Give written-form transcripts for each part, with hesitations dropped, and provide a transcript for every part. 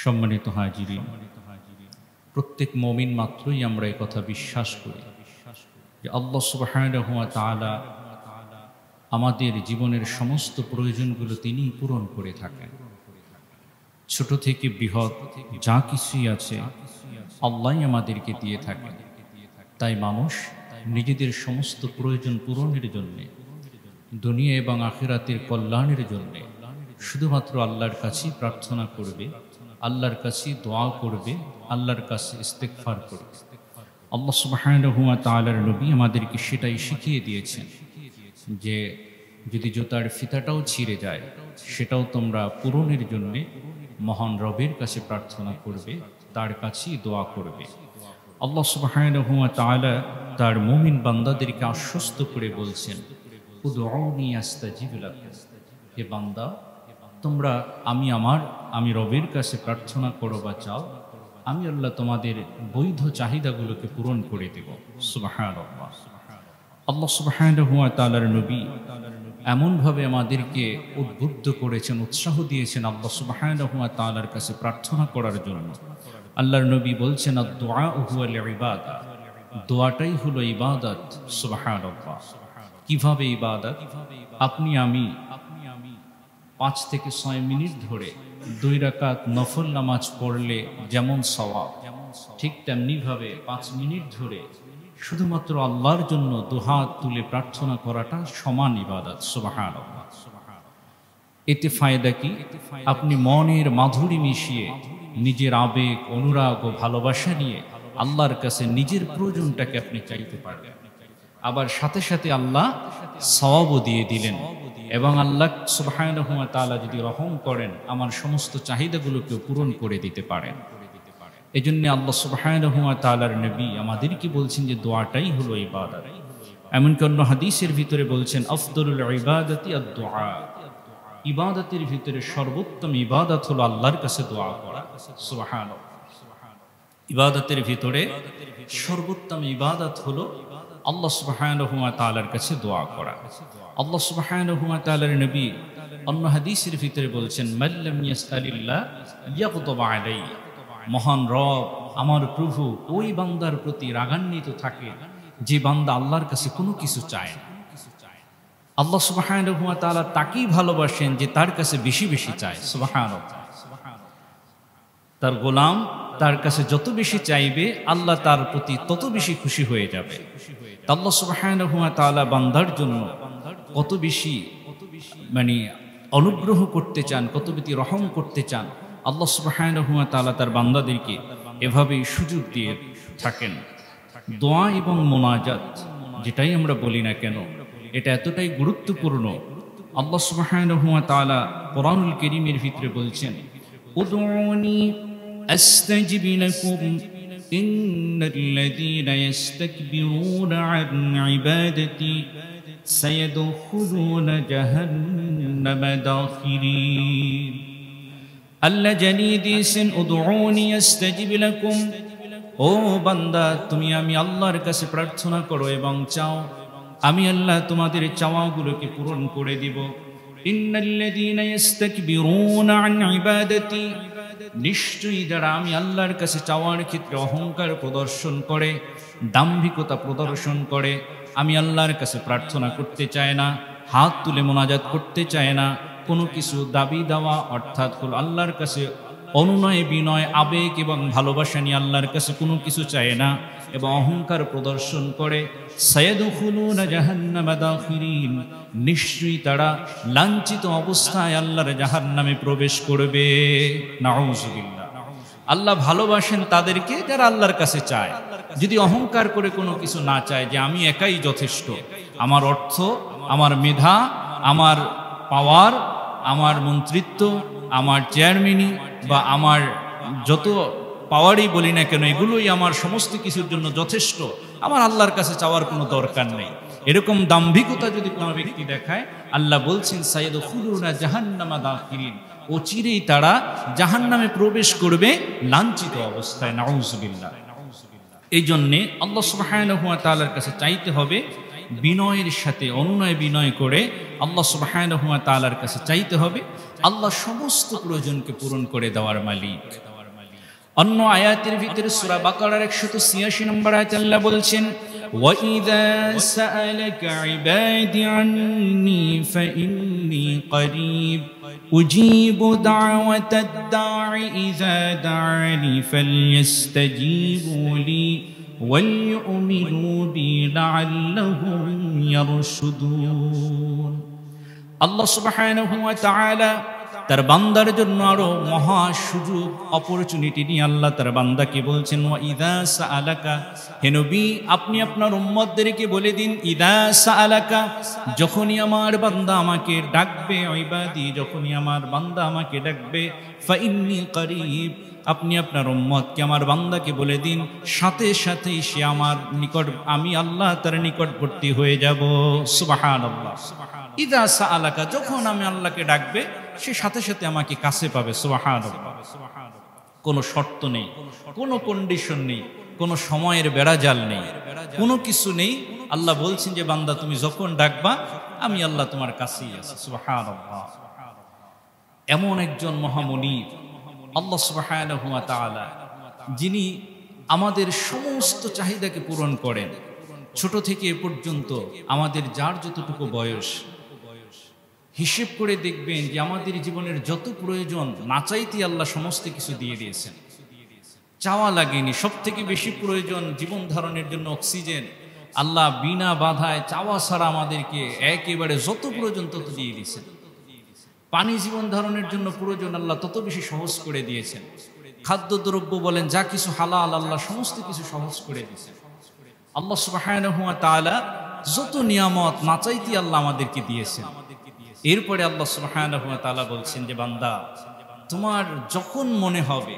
সম্মানিত হাজিরিন, প্রত্যেক মুমিন মাত্রই আমরা এই কথা বিশ্বাস করি যে আল্লাহ সুবহানাহু ওয়া তাআলা আমাদের জীবনের সমস্ত প্রয়োজনগুলো তিনি পূরণ করে থাকেন। ছোট থেকে বৃহৎ যা কিছুই আছে আল্লাহই আমাদেরকে দিয়ে থাকেন। তাই মানুষ নিজেদের সমস্ত প্রয়োজন পূরণের জন্যে, দুনিয়া এবং আখিরাতের কল্যাণের জন্যে শুধুমাত্র আল্লাহর কাছেই প্রার্থনা করবে, আল্লাহর কাছে দোয়া করবে, আল্লাহর কাছে ইস্তেগফার করবে। আল্লাহ সুবহানাহু ওয়া তাআলার নবী আমাদেরকে সেটাই শিখিয়ে দিয়েছেন যে যদি জুতার ফিতাটাও ছিঁড়ে যায় সেটাও তোমরা পূরণের জন্যে মহান রবের কাছে প্রার্থনা করবে, তার কাছেই দোয়া করবে। আল্লাহ সুবহানাহু ওয়া তাআলা তার মুমিন বান্দাদেরকে আশ্বস্ত করে বলছেন, উদউনি আস্তাজিব লাকুম, হে বান্দা তোমরা আমি রবের কাছে প্রার্থনা করো বা চাও, আমি আল্লাহ তোমাদের বৈধ চাহিদাগুলোকে পূরণ করে দেব। সুবহানাল্লাহ। আল্লাহ সুবহানাহু ওয়া তাআলার নবী এমনভাবে আমাদেরকে উদ্বুদ্ধ করেছেন, উৎসাহ দিয়েছেন আল্লাহ সুবহানাহু ওয়া তাআলার কাছে প্রার্থনা করার জন্য। আল্লাহর নবী বলছেন, আদ-দুআ হুয়াল ইবাদা, দোয়াটাই হলো ইবাদত। সুবহানাল্লাহ। কিভাবে ইবাদত? আপনি আমি 5 থেকে 6 মিনিট ধরে 2 রাকাত নফল নামাজ পড়লে যেমন সওয়াব, ঠিক তেমনিভাবে 5 মিনিট ধরে শুধুমাত্র আল্লাহর জন্য দুহাত তুলে প্রার্থনা করাটা সমান ইবাদত। সুবহানাল্লাহ। এতে ফায়দা কি? আপনি মনের মাধুরী মিশিয়ে নিজের আবেগ, অনুরাগ ও ভালোবাসা নিয়ে আল্লাহর কাছে নিজের প্রয়োজনটাকে আপনি চাইতে পারবেন। আবার সাথে সাথে আল্লাহ সওয়াবও দিয়ে দিলেন, এবং আল্লাহ সুবহানাহু ওয়া তাআলা যদি রহম করেন আমার সমস্ত চাহিদাগুলোকে পূরণ করে দিতে পারেন। এজন্য আল্লাহ সুবহানাহু ওয়া তাআলার নবী আমাদেরকে বলছেন যে দোয়াটাই হলো ইবাদত। এমনকি অন্য হাদিসের ভিতরে বলছেন, আফদলুল ইবাদাতি আদ-দুআ, ইবাদতের ভিতরে সর্বোত্তম ইবাদত হলো আল্লাহর কাছে দোয়া করা। সুবহানাল্লাহ। ইবাদতের ভিতরে সর্বোত্তম ইবাদত হলো আল্লাহ সুবহানাহু ওয়া তাআলার কাছে দোয়া করা। আল্লাহ সুবহানাহু ওয়া তাআলার নবী অন্য হাদিসের ভিতরে বলছেন, মাল্লাম ইয়াসআলিল্লাহ ইয়াগদাব আলাইহি, মহান রব আমার প্রভু ওই বান্দার প্রতি রাগান্বিত থাকে যে বান্দা আল্লাহর কাছে কোনো কিছু চায় না। আল্লাহ সুবহানাহু ওয়া তাআলা তাকেই ভালোবাসেন যে তার কাছে বেশি বেশি চায়। সুবহানাল্লাহ। তার গোলাম তার কাছে যত বেশি চাইবে আল্লাহ তার প্রতি তত বেশি খুশি হয়ে যাবে। আল্লাহ সুবহানাহু ওয়া তাআলা বান্দার জন্য কত বেশি অনুগ্রহ করতে চান, কত বেশি রহম করতে চান। আল্লাহ সুবহানাহু ওয়া তাআলা তার বান্দাদেরকে এভাবেই সুযোগ দিয়ে থাকেন। দোয়া এবং মোনাজাত যেটাই আমরা বলি না কেন, এটা এতটাই গুরুত্বপূর্ণ। আল্লাহ সুবহানাহু ওয়া তাআলা কোরআনুল কারীমের ভিতরে বলছেন, উদউনি আস্তাজিব লাকুম ইন্নাল্লাযীনা ইস্তাকবিরুনা আন ইবাদাতি সায়াদখুলুনা জাহান্নামা দাখিরিন। আল্লাহ জানিয়ে দিয়েছেন, উদউনি আস্তাজিব লাকুম, ও বান্দা তুমি আমি আল্লাহর কাছে প্রার্থনা করো এবং চাও, আমি আল্লাহ তোমাদের চাওয়াগুলোকে পূরণ করে দিব। ইন্নাল্লাযীনা ইস্তাকবিরুনা আন ইবাদাতি, নিশ্চয়ই যারা আমি আল্লাহর কাছে চাওয়ার ক্ষেত্রে অহংকার প্রদর্শন করে, দাম্ভিকতা প্রদর্শন করে, আমি আল্লাহর কাছে প্রার্থনা করতে চায় না, হাত তুলে মোনাজাত করতে চায় না, কোনো কিছু দাবি দেওয়া অর্থাৎ হল আল্লাহর কাছে অনুনয় বিনয় আবেগ এবং ভালোবাসা নিয়ে আল্লাহর কাছে কোনো কিছু চায় না এবং অহংকার প্রদর্শন করে, সায়াদখুলুনা জাহান্নামা দাখিরিন, নিশ্চয়ই তারা লাঞ্ছিত অবস্থায় আল্লাহর জাহান্নামে প্রবেশ করবে। নাউযুবিল্লাহ। আল্লাহ ভালোবাসেন তাদেরকে যারা আল্লাহর কাছে চায়। যদি অহংকার করে কোনো কিছু না চায় যে আমি একাই যথেষ্ট, আমার অর্থ, আমার মেধা, আমার পাওয়ার, আমার মন্ত্রিত্ব, আমার চেয়ারম্যানি বা আমার যত পাওয়ারই বলি না কেন এগুলোই আমার সমস্ত কিছুর জন্য যথেষ্ট, আমার আল্লাহর কাছে চাওয়ার কোনো দরকার নেই, এরকম দাম্ভিকতা যদি কোনো ব্যক্তি দেখায়, আল্লাহ বলছেন সায়াদখুলুনা জাহান্নামা দাখিরিন, অচিরেই তারা জাহান্নামে প্রবেশ করবে লাঞ্ছিত অবস্থায়। নাউযুবিল্লাহ। এই জন্যে আল্লাহ সুবহানাহু ওয়া তাআলার কাছে চাইতে হবে বিনয়ের সাথে, অনুনয় বিনয় করে আল্লাহ সুবহানাহু ওয়া তাআলার কাছে চাইতে হবে। আল্লাহ সমস্ত প্রয়োজনকে পূরণ করে দেওয়ার মালিক। অন্য আয়াতের ভিতরে সূরা বাকারার 186 নম্বর আয়াতে আল্লাহ বলছেন, وَإِذَا سَأَلَكَ عِبَادِي عَنِّي فَإِنِّي قَرِيبٌ أُجِيبُ دَعْوَةَ الدَّاعِ إِذَا دَعَانِ فَلْيَسْتَجِيبُوا لِي وَلْيُؤْمِنُوا بِي لَعَلَّهُمْ يَرْشُدُونَ। আল্লাহ সুবহানাহু ওয়া তাআলা তার বান্দার জন্য আরো মহা সুযোগ অপরচুনিটি নিয়ে আল্লাহ তার বান্দাকে বলছেন, ওয়া ইযা সাআলাকা, হে নবী আপনি আপনার উম্মতদেরকে বলে দিন, ইযা সাআলাকা, যখনই আমার বান্দা আমাকে ডাকবে, ইবাদি, যখনই আমার বান্দা আমাকে ডাকবে, ফাইন্নী করিব, আপনি আপনার উম্মতকে আমার বান্দাকে বলে দিন, সাথে সাথেই সে আমার নিকট, আমি আল্লাহ তার নিকটবর্তী হয়ে যাব। সুবহানাল্লাহ। ইযা সাআলাকা, যখন আমি আল্লাহকে ডাকবে সে সাথে সাথে আমাকে কাছে পাবে। সুবহানাল্লাহ। কোনো শর্ত নেই, কোনো কন্ডিশন নেই, কোনো সময়ের বেড়াজাল নেই, কোনো কিছু নেই। আল্লাহ বলছেন যে বান্দা তুমি যখন ডাকবা আমি আল্লাহ তোমার কাছেই আছি। সুবহানাল্লাহ। এমন একজন মহামনির আল্লাহ সুবহানাহু ওয়া তাআলা, যিনি আমাদের সমস্ত চাহিদাকে পূরণ করেন। ছোট থেকে এ পর্যন্ত আমাদের যার যতটুকু বয়স, হিসেব করে দেখবেন যে আমাদের জীবনের যত প্রয়োজন না চাইতে আল্লাহ সমস্ত কিছু দিয়ে দিয়েছেন, চাওয়া লাগেনি। সব থেকে বেশি প্রয়োজন জীবন ধারণের জন্য অক্সিজেন, আল্লাহ বিনা বাধায় চাওয়া ছাড়া আমাদেরকে একেবারে যত প্রয়োজন তত দিয়ে দিয়েছেন। পানি জীবন ধারণের জন্য প্রয়োজন, আল্লাহ তত বেশি সহজ করে দিয়েছেন। খাদ্যদ্রব্য বলেন যা কিছু হালাল, আল্লাহ সমস্ত কিছু সহজ করে দিয়েছেন। আল্লাহ সুবহানাহু ওয়া তাআলা যত নিয়ামত না চাইতে আল্লাহ আমাদেরকে দিয়েছেন। এরপরে আল্লাহ সুবহানাহু ওয়া তাআলা বলছেন যে বান্দা তোমার যখন মনে হবে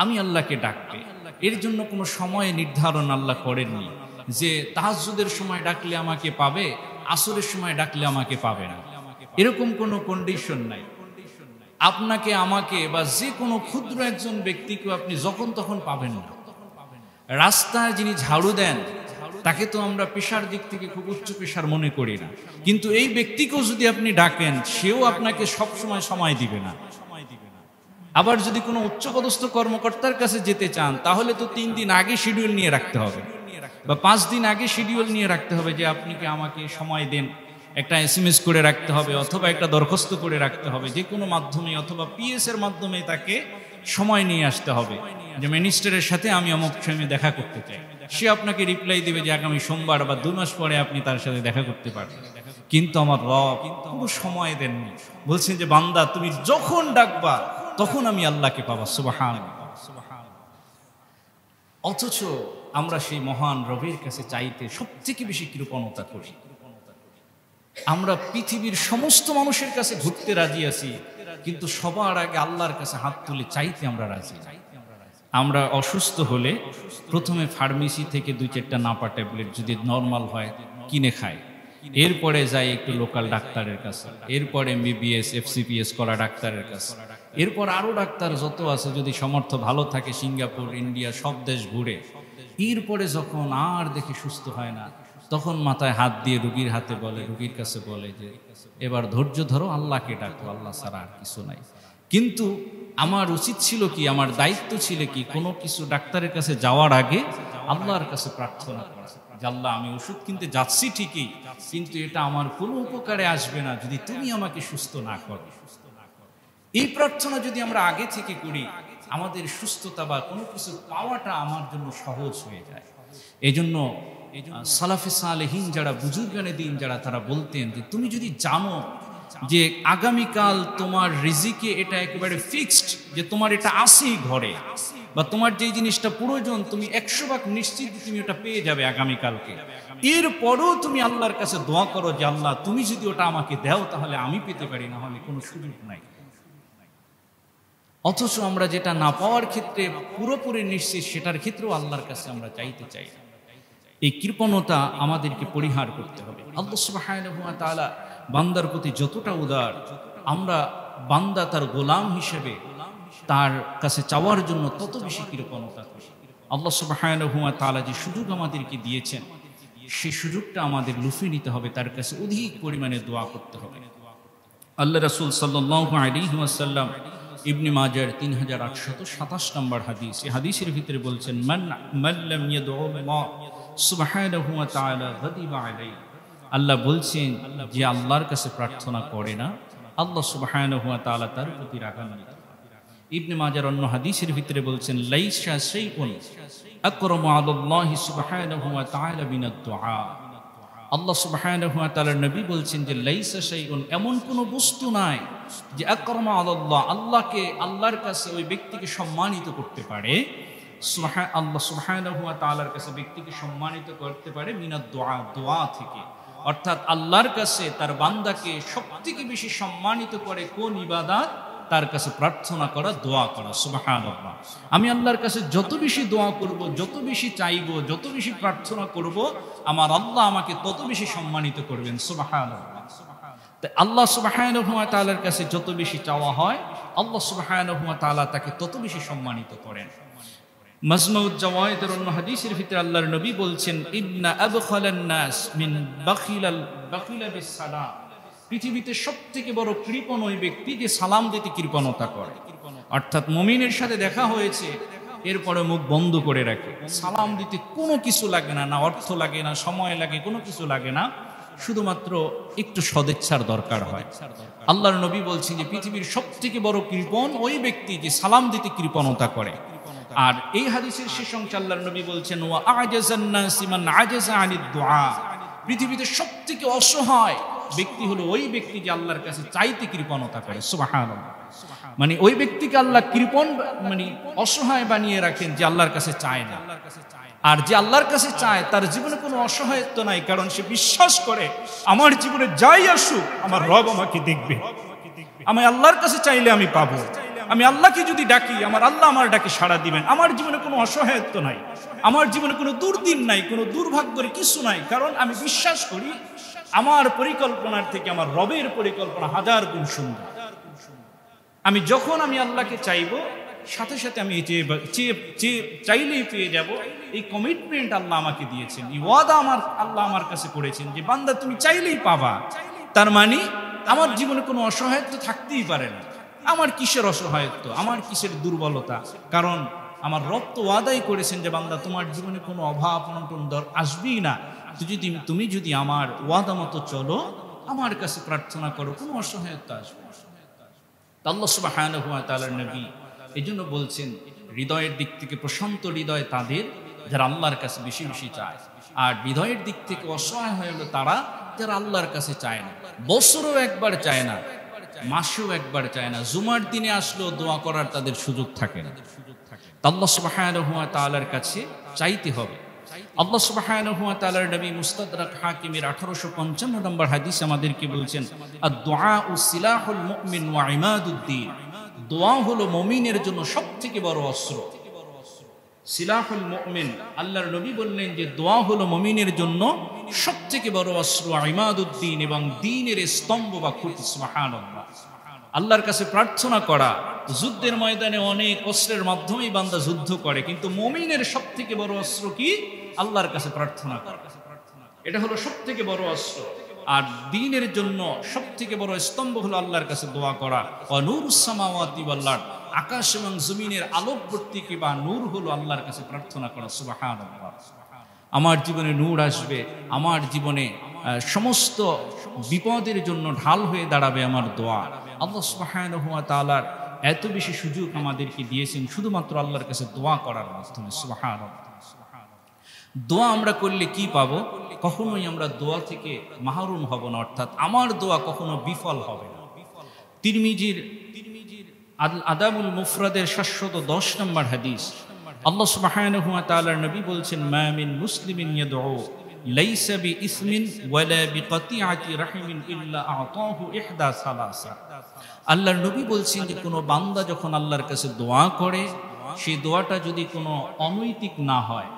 আমি আল্লাহকে ডাকবে, এর জন্য কোনো সময় নির্ধারণ আল্লাহ করেননি যে তাহাজ্জুদের সময় ডাকলে আমাকে পাবে, আসরের সময় ডাকলে আমাকে পাবে না, এরকম কোনো কন্ডিশন নাই। আপনাকে, আমাকে বা যে কোনো ক্ষুদ্র একজন ব্যক্তিকে আপনি যখন তখন পাবেন না। রাস্তায় যিনি ঝাড়ু দেন তাকে তো আমরা পেশার দিক থেকে খুব উচ্চ পেশার মনে করি না, কিন্তু এই ব্যক্তিকেও যদি আপনি ডাকেন সেও আপনাকে সব সময় সময় দিবে না। আবার যদি কোনো উচ্চপদস্থ কর্মকর্তার কাছে যেতে চান তাহলে তো 3 দিন আগে শিডিউল নিয়ে রাখতে হবে বা 5 দিন আগে শিডিউল নিয়ে রাখতে হবে যে আপনি কি আমাকে সময় দেন, একটা SMS করে রাখতে হবে অথবা একটা দরখাস্ত করে রাখতে হবে, যে কোনো মাধ্যমে অথবা PS এর মাধ্যমে তাকে সময় নিয়ে আসতে হবে যে মিনিস্টারের সাথে আমি অমুক সময় দেখা করতে চাই। সে আপনাকে রিপ্লাই দিবে যে আগামী সোমবার বা 2 মাস পরে আপনি তার সাথে দেখা করতে পারবেন। কিন্তু আমার রব কোনো সময় দেননি, বলছেন যে বান্দা তুমি যখন ডাকবা তখন আমি আল্লাহকে পাবা। সুবহানাল্লাহ। অথচ আমরা সেই মহান রবের কাছে চাইতে সবথেকে বেশি কৃপণতা করি। আমরা পৃথিবীর সমস্ত মানুষের কাছে ঘুরতে রাজি আছি, কিন্তু সবার আগে আল্লাহর কাছে হাত তুলে চাইতে আমরা রাজি। আমরা অসুস্থ হলে প্রথমে ফার্মেসি থেকে 2-4টা নাপা ট্যাবলেট যদি নর্মাল হয় কিনে খাই, এরপরে যাই একটু লোকাল ডাক্তারের কাছে, এরপরে MBBS FCPS করা ডাক্তারের কাছে, এরপর আরও ডাক্তার যত আছে যদি সামর্থ্য ভালো থাকে সিঙ্গাপুর, ইন্ডিয়া সব দেশ ঘুরে, এরপরে যখন আর দেখে সুস্থ হয় না তখন মাথায় হাত দিয়ে রুগীর হাতে বলে, রুগীর কাছে বলে যে এবার ধৈর্য ধরো, আল্লাহকে ডাকো, আল্লাহ ছাড়া আর কিছু নাই। কিন্তু আমার উচিত ছিল কি, আমার দায়িত্ব ছিল কি, কোনো কিছু ডাক্তারের কাছে যাওয়ার আগে আল্লাহর কাছে প্রার্থনা করা যে আল্লাহ আমি ওষুধ কিনতে যাচ্ছি ঠিকই, কিন্তু এটা আমার কোনো উপকারে আসবে না যদি তুমি আমাকে সুস্থ না করো। এই প্রার্থনা যদি আমরা আগে থেকে করি আমাদের সুস্থতা বা কোনো কিছু পাওয়াটা আমার জন্য সহজ হয়ে যায়। এই জন্য সালাফে সালেহিন যারা, বুজুর্গানে দিন যারা, তারা বলতেন যে তুমি যদি জানো যে আগামীকাল তোমার রিজিকে এটা একেবারে ফিক্সড, যে তোমার এটা আসেই ঘরে, বা তোমার যে জিনিসটা প্রয়োজন তুমি 100% নিশ্চিত তুমি ওটা পেয়ে যাবে আগামীকালকে, এরপরও তুমি আল্লাহর কাছে দোয়া করো যে আল্লাহ তুমি যদি ওটা আমাকে দাও তাহলে আমি পেতে পারি, না হলে কোনো সুযোগ নাই। অথচ আমরা যেটা না পাওয়ার ক্ষেত্রে পুরোপুরি নিশ্চিত, সেটার ক্ষেত্রেও আল্লাহর কাছে আমরা চাইতে চাই। এই কৃপণতা আমাদেরকে পরিহার করতে হবে। আল্লাহ সুবহানাহু ওয়া তাআলা বান্দার প্রতি যতটা উদার, আমরা বান্দা তার গোলাম হিসেবে তার কাছে চাওয়ার জন্য তত বেশি কৃপণতা করি। আল্লাহ সুবহানাহু ওয়া তাআলা যে সুযোগ আমাদেরকে দিয়েছেন সেই সুযোগটা আমাদের লুফে নিতে হবে, তার কাছে অধিক পরিমাণে দোয়া করতে হবে। আল্লাহ রাসূল সাল্লাল্লাহু আলাইহি ওয়াসাল্লাম ইবনে মাজার 3827 নম্বর হাদিস। এই হাদিসের ভিতরে বলছেন মান লাম ইয়াদউল্লাহ সুবহানাহু ওয়া তাআলা গাদিবা আলাইহি, আল্লাহ বলছেন যে আল্লাহর কাছে প্রার্থনা করে না, আল্লাহ সুবহানাহু ওয়া তাআলা তার প্রতি রাগান্বিত। ইবনে মাজার অন্য হাদিসের ভিতরে বলছেন লাইসা শাইউন আকরামু আলাল্লাহি সুবহানাহু ওয়া তাআলা মিনাদ দুআ। আল্লাহ সুবহানাহু ওয়া তাআলার নবী বলছেন যে লাইসা শাইউন, এমন কোনো বস্তু নাই যে আকরামু আলাল্লাহ, আল্লাহর কাছে ওই ব্যক্তিকে সম্মানিত করতে পারে। আল্লাহ সুবহানাহু ওয়া তাআলার কাছে ব্যক্তিকে সম্মানিত করতে পারে মিনাদ দুআ, দোয়া থেকে। অর্থাৎ আল্লাহর কাছে তার বান্দাকে সবথেকে বেশি সম্মানিত করে কোন ইবাদত? তার কাছে প্রার্থনা করা, দোয়া করা। সুবহানাল্লাহ। আমি আল্লাহর কাছে যত বেশি দোয়া করব, যত বেশি চাইব, যত বেশি প্রার্থনা করব, আমার আল্লাহ আমাকে তত বেশি সম্মানিত করবেন। সুবহানাল্লাহ। তাই আল্লাহ সুবহানাহু ওয়া তাআলার কাছে যত বেশি চাওয়া হয়, আল্লাহ সুবহানাহু ওয়া তাআলা তাকে তত বেশি সম্মানিত করেন। মাজমুউজ জাওয়ায়েদের অন্য হাদিসের ভিতরে আল্লাহর নবী বলছেন ইন্না আবখালান নাস মিন বাখিলা বিসসালাম, পৃথিবীতে সবথেকে বড় কৃপণ ওই ব্যক্তি যে সালাম দিতে কৃপণতা করে। অর্থাৎ মুমিনের সাথে দেখা হয়েছে, এরপরে মুখ বন্ধ করে রাখে। সালাম দিতে কোনো কিছু লাগে না, না অর্থ লাগে, না সময় লাগে, কোনো কিছু লাগে না, শুধুমাত্র একটু সদিচ্ছার দরকার হয়। আল্লাহর নবী বলছেন যে পৃথিবীর সবথেকে বড় কৃপণ ওই ব্যক্তি যে সালাম দিতে কৃপণতা করে। আর এই হাদিসের শেষ অংশে আল্লাহর নবী বলছেন ওয়া আজাজান নাসি মান আজাজা আনিদ দুআ, পৃথিবীতে সবথেকে অসহায় ব্যক্তি হলো ওই ব্যক্তি যে আল্লাহর কাছে চাইতে কৃপণতা করে। সুবহানাল্লাহ। মানে ওই ব্যক্তিকে আল্লাহ কৃপণ, মানে অসহায় বানিয়ে রাখেন, যে আল্লাহর কাছে চায় না। আর যে আল্লাহর কাছে চায় তার জীবনে কোনো অসহায়ত্ব নাই, কারণ সে বিশ্বাস করে আমার জীবনে যাই আসুক আমার রব আমাকে দেখবে, আমি আল্লাহর কাছে চাইলে আমি পাবো, আমি আল্লাহকে যদি ডাকি আমার আল্লাহ আমার ডাকে সাড়া দিবেন। আমার জীবনে কোনো অসহায়ত্ব নাই, আমার জীবনে কোনো দুর্দিন নাই, কোনো দুর্ভাগ্যের কিছু নাই, কারণ আমি বিশ্বাস করি আমার পরিকল্পনার থেকে আমার রবের পরিকল্পনা হাজার গুণ সুন্দর। আমি যখন আমি আল্লাহকে চাইব, সাথে সাথে আমি চাইলেই পেয়ে যাব, এই কমিটমেন্ট আল্লাহ আমাকে দিয়েছেন, এই ওয়াদা আল্লাহ আমার কাছে করেছেন যে বান্দা তুমি চাইলেই পাবা। তার মানে আমার জীবনে কোনো অসহায়ত্ব থাকতেই পারে না। আমার কিসের অসহায়ত্ব, আমার কিসের দুর্বলতা? কারণ আমার রব তো ওয়াদাই করেছেন যে বান্দা তোমার জীবনে কোনো অভাব অনটন আসবেই না, তুমি যদি আমার ওয়াদা মতো চলো, আমার কাছে প্রার্থনা করো, কোনো অসহায়ত্ব আসবে। আল্লাহ সুবহানাহু ওয়া তাআলার নবী এই জন্য বলছেন হৃদয়ের দিক থেকে প্রশান্ত হৃদয় তাদের যারা আল্লাহর কাছে বেশি বেশি চায়, আর হৃদয়ের দিক থেকে অসহায় হয়ে হলো তারা যারা আল্লাহর কাছে চায় না, বছরও একবার চায় না, মাসেও একবার চায় না, জুমার দিনে আসলেও দোয়া করার তাদের সুযোগ থাকে না। আল্লাহ সুবহানাহু ওয়া তাআলার কাছে চাইতে হবে। আল্লাহ সুবহানাহু ওয়া তাআলার নবী মুস্তাদরাক হাকিমের 1855 নম্বর হাদিস আমাদেরকে বলছেন আদ-দুআউ সিলাহুল মুমিন ওয়া ইমাদুদ্দিন, দোয়া হলো মুমিনের জন্য সবথেকে বড় অস্ত্র। সিলাহুল মুমিন, আল্লাহর নবী বললেন যে দোয়া হলো মুমিনের জন্য সবথেকে বড় অস্ত্র, ইমাদুদ্দিন, এবং দ্বীনের স্তম্ভ বা খুঁটি। সুবহানাল্লাহ। আল্লাহর কাছে প্রার্থনা করা, যুদ্ধের ময়দানে অনেক অস্ত্রের মাধ্যমেই বান্দা যুদ্ধ করে, কিন্তু মুমিনের সবথেকে বড় অস্ত্র কি? আল্লাহর কাছে প্রার্থনা করা। এটা হলো সবথেকে বড় অস্ত্র। আর দ্বীনের জন্য সবথেকে বড় স্তম্ভ হলো আল্লাহর কাছে দোয়া করা। ওয়া নূরুস সামাওয়াতি ওয়াল আরদ, আকাশ এবং জমিনের আলোকবর্তী বা নূর হলো আল্লাহর কাছে প্রার্থনা করা। সুবহানাল্লাহ। আমার জীবনে নূর আসবে, আমার জীবনে সমস্ত বিপদের জন্য ঢাল হয়ে দাঁড়াবে আমার দোয়া। আল্লাহ সুবহানাহু ওয়া তাআলার এত বেশি সুযোগ আমাদেরকে দিয়েছেন শুধুমাত্র আল্লাহর কাছে দোয়া করার মাধ্যমে। সুবহানাল্লাহ। দোয়া আমরা করলে কি পাবো? কখনোই আমরা দোয়া থেকে মাহরুম হব না, অর্থাৎ আমার দোয়া কখনো বিফল হবে না। তিরমিজির আদাবুল মুফরাদের 710 নম্বর হাদিস, আল্লাহ সুবহানাহু ওয়া তাআলার নবী বলছেন মা মিন মুসলিমিন ইয়াদউ লাইসা বিইসমিন ওয়ালা বিকাতিআতি রাহিমিন ইল্লা আ'তাহু ইহদা সালাসা। আল্লাহর নবী বলছেন যে কোনো বান্দা যখন আল্লাহর কাছে দোয়া করে, সেই দোয়াটা যদি কোনো অনৈতিক না হয়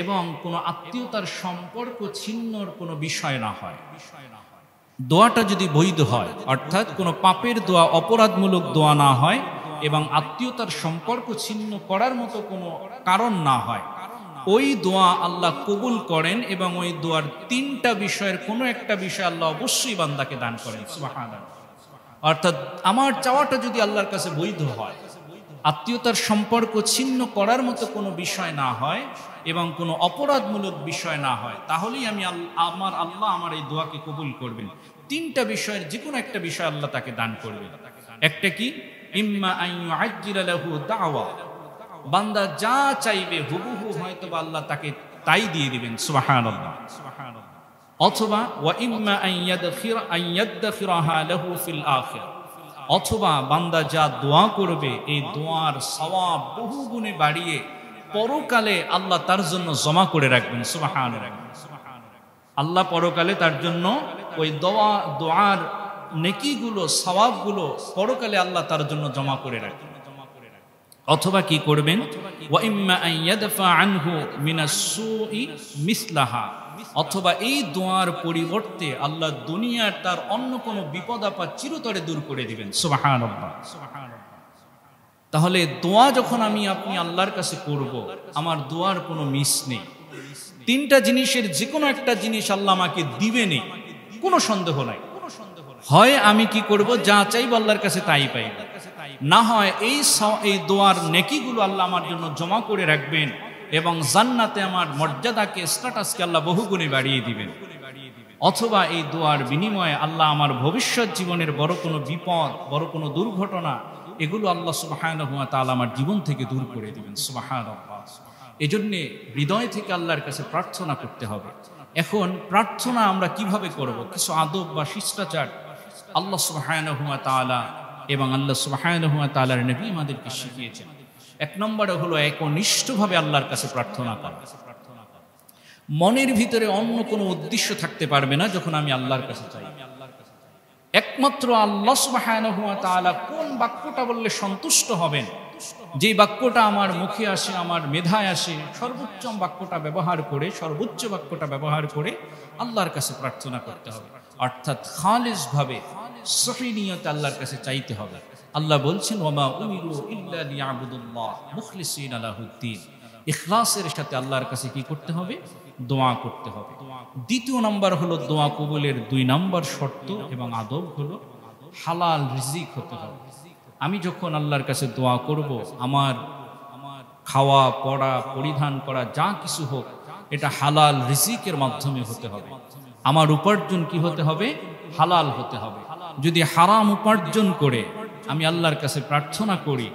এবং কোনো আত্মীয়তার সম্পর্ক ছিন্নর কোনো বিষয় না হয়, দোয়াটা যদি বৈধ হয়, অর্থাৎ কোনো পাপের দোয়া, অপরাধমূলক দোয়া না হয় এবং আত্মীয়তার সম্পর্ক ছিন্ন করার মতো কোনো কারণ না হয়, ওই দোয়া আল্লাহ কবুল করেন এবং ওই দোয়ার 3টা বিষয়ের কোনো একটা বিষয় আল্লাহ অবশ্যই বান্দাকে দান করেন। সুবহানাল্লাহ। অর্থাৎ আমার চাওয়াটা যদি আল্লাহর কাছে বৈধ হয়, আত্মীয়তার সম্পর্ক ছিন্ন করার মতো কোনো বিষয় না হয় এবং কোনো অপরাধমূলক বিষয় না হয়, তাহলেই আল্লাহ আমার এই দোয়াকে কবুল করবেন। তিনটা বিষয়ের যে কোনো একটা বিষয় আল্লাহ তাকে দান করবেন। একটা কি? ইম্মা আন ইউআজ্জিলা লাহু দাওয়া, বান্দা যা চাইবে হুবহু হয়তো বা আল্লাহ তাকে তাই দিয়ে দিবেন, সুবহানাল্লাহ। অথবা ওয়া ইম্মা আন ইয়াদখিরাহা লাহু ফিল আখিরা, অথবা বান্দা যা দোয়া করবে এই দোয়ার সওয়াব বহু গুণে বাড়িয়ে পরকালে আল্লাহ তার জন্য জমা করে রাখবেন, সুবহানাল্লাহ। আল্লাহ পরকালে তার জন্য ওই দোয়ার নেকিগুলো, সওয়াবগুলো পরকালে আল্লাহ তার জন্য জমা করে রাখবেন। অথবা কি করবেন? ওয়া ইম্মা আন ইয়াদফা আনহু মিনাস সুই মিসলাহা, অথবা এই দোয়ার পরিবর্তে আল্লাহ দুনিয়ার তার অন্য কোনো বিপদ আপদ চিরতরে দূর করে দিবেন, সুবহানাল্লাহ। তাহলে দোয়া যখন আপনি আল্লাহর কাছে করব, আমার দোয়ার কোনো মিস নেই। তিনটা জিনিসের যে কোনো একটা জিনিস আল্লাহ আমাকে দিবেনই, কোনো সন্দেহ নাই। হয় আমি কি করব, যা চাইব আল্লাহর কাছে তাই পাইব, না হয় এই দোয়ার নেকিগুলো আল্লাহ আমার জন্য জমা করে রাখবেন এবং জান্নাতে আমার মর্যাদাকে, স্ট্যাটাসকে আল্লাহ বহুগুণে বাড়িয়ে দিবেন। অথবা এই দোয়ার বিনিময়ে আল্লাহ আমার ভবিষ্যৎ জীবনের বড় কোনো বিপদ, বড় কোনো দুর্ঘটনা, এগুলো আল্লাহ সুবহানাহু ওয়া তাআলা আমার জীবন থেকে দূর করে দিবেন, সুবহানাল্লাহ। এজন্যে হৃদয় থেকে আল্লাহর কাছে প্রার্থনা করতে হবে। এখন প্রার্থনা আমরা কিভাবে করব? কিছু আদব বা শিষ্টাচার আল্লাহ সুবহানাহু ওয়া তাআলা এবং আল্লাহ সুবহানাহু ওয়া তাআলার নবী আমাদেরকে শিখিয়েছেন। এক নম্বরে হলো একনিষ্ঠভাবে আল্লাহর কাছে প্রার্থনা করা। মনের ভিতরে অন্য কোনো উদ্দেশ্য থাকতে পারবে না যখন আমি আল্লাহর কাছে চাই। একমাত্র আল্লাহ সুবহানাহু ওয়া তাআলা কোন বাক্যটা বললে সন্তুষ্ট হবেন, যে বাক্যটা আমার মুখে আসে, আমার মেধায় আসে, সর্বোচ্চ বাক্যটা ব্যবহার করে আল্লাহর কাছে প্রার্থনা করতে হবে। অর্থাৎ খালিসভাবে, সহি নিয়তে আল্লাহর কাছে চাইতে হবে। আল্লাহ বলছেন, ওয়ামা উমিরু ইল্লা লিয়াবুদুল্লাহ মুখলিসিনা লাহুদ্দিন। ইখলাসের সাথে আল্লাহর কাছে কি করতে হবে? দোয়া করতে হবে। দ্বিতীয় নাম্বার হলো দোয়া কবুলের 2 নম্বর শর্ত এবং আদব হলো হালাল রিজিক হতে হবে। আমি যখন আল্লাহর কাছে দোয়া করব, আমার খাওয়া, পড়া, পরিধান করা যা কিছু হোক, এটা হালাল রিজিকের মাধ্যমে হতে হবে। আমার উপার্জন কি হতে হবে? হালাল হতে হবে। যদি হারাম উপার্জন করে আমি আল্লাহর কাছে প্রার্থনা করি,